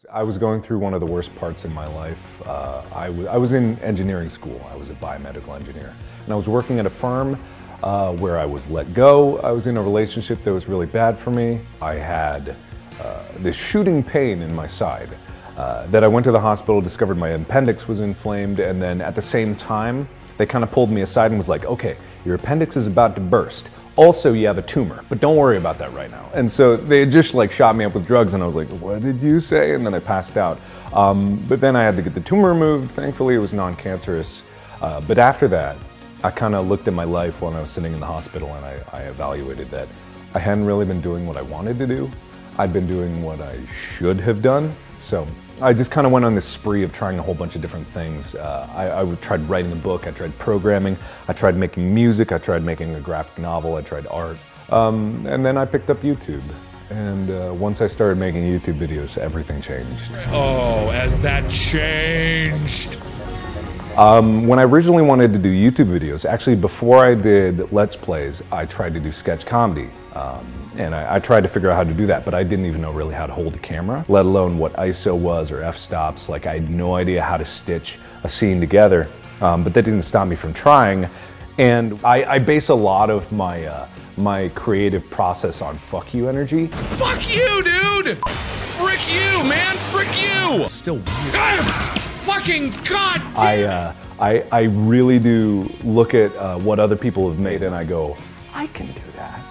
I was going through one of the worst parts in my life. I was in engineering school. I was a biomedical engineer. And I was working at a firm where I was let go. I was in a relationship that was really bad for me. I had this shooting pain in my side that I went to the hospital, discovered my appendix was inflamed, and then at the same time, they kind of pulled me aside and was like, okay, your appendix is about to burst. Also, you have a tumor, but don't worry about that right now. And so they had just like shot me up with drugs and I was like, what did you say? And then I passed out. But then I had to get the tumor removed. Thankfully, it was non-cancerous. But after that, I kind of looked at my life when I was sitting in the hospital and I evaluated that I hadn't really been doing what I wanted to do. I'd been doing what I should have done. So I just kind of went on this spree of trying a whole bunch of different things. I tried writing a book, I tried programming, I tried making music, I tried making a graphic novel, I tried art. And then I picked up YouTube. And once I started making YouTube videos, everything changed. Oh, has that changed? When I originally wanted to do YouTube videos, actually before I did Let's Plays, I tried to do sketch comedy. And I tried to figure out how to do that, but I didn't even know really how to hold a camera, let alone what ISO was or f-stops. Like I had no idea how to stitch a scene together, but that didn't stop me from trying. And I base a lot of my creative process on fuck you energy. Fuck you, dude! Frick you, man, frick you! Still weird. Fucking god damn it! I really do look at what other people have made and I go, I can do that.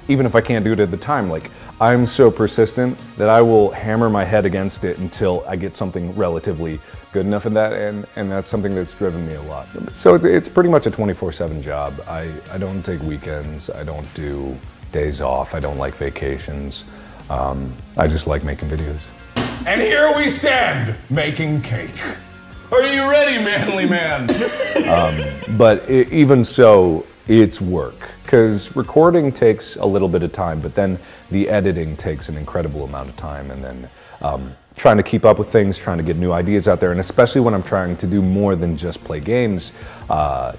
Even if I can't do it at the time, like I'm so persistent that I will hammer my head against it until I get something relatively good enough in that, and that's something that's driven me a lot. So it's pretty much a 24/7 job. I don't take weekends, I don't do days off, I don't like vacations. I just like making videos. And here we stand, making cake. Are you ready, manly man? But even so, it's work. Because recording takes a little bit of time, but then the editing takes an incredible amount of time, and then trying to keep up with things, trying to get new ideas out there, and especially when I'm trying to do more than just play games,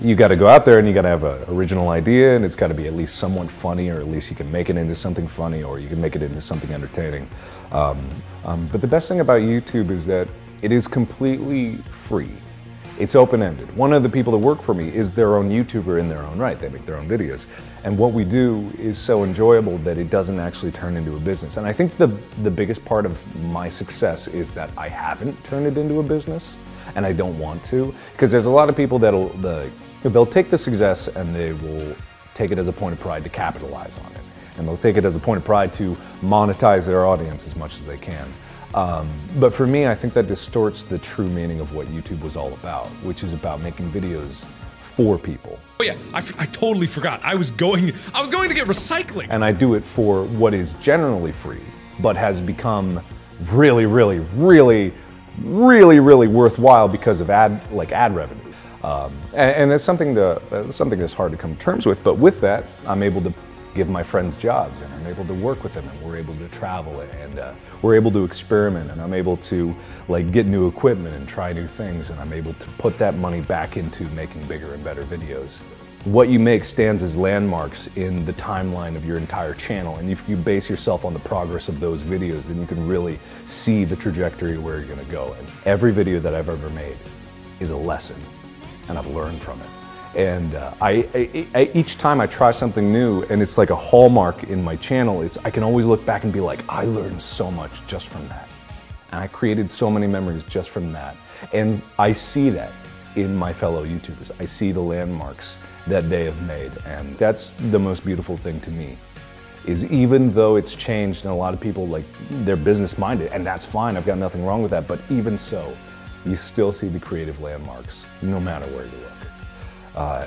you got to go out there and you got to have an original idea, and it's got to be at least somewhat funny, or at least you can make it into something funny, or you can make it into something entertaining. But the best thing about YouTube is that it is completely free. It's open-ended. One of the people that work for me is their own YouTuber in their own right. They make their own videos. And what we do is so enjoyable that it doesn't actually turn into a business. And I think the biggest part of my success is that I haven't turned it into a business, and I don't want to. Because there's a lot of people they'll take the success and they will take it as a point of pride to capitalize on it. And they'll take it as a point of pride to monetize their audience as much as they can. But for me, I think that distorts the true meaning of what YouTube was all about, which is about making videos for people. Oh yeah, I totally forgot. I was going to get recycling. And I do it for what is generally free, but has become really, really, really, really, really worthwhile because of ad revenue. And it's something that's hard to come to terms with, but with that, I'm able to give my friends jobs, and I'm able to work with them, and we're able to travel, and we're able to experiment, and I'm able to like get new equipment and try new things, and I'm able to put that money back into making bigger and better videos. What you make stands as landmarks in the timeline of your entire channel, and if you base yourself on the progress of those videos, then you can really see the trajectory where you're gonna go. And every video that I've ever made is a lesson, and I've learned from it. And each time I try something new, and it's like a hallmark in my channel, I can always look back and be like, I learned so much just from that. And I created so many memories just from that. And I see that in my fellow YouTubers. I see the landmarks that they have made. And that's the most beautiful thing to me, is even though it's changed and a lot of people, like, they're business minded, and that's fine, I've got nothing wrong with that, but even so, you still see the creative landmarks, no matter where you look.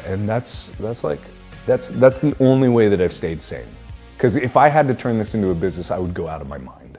And that's the only way that I've stayed sane. Because if I had to turn this into a business, I would go out of my mind.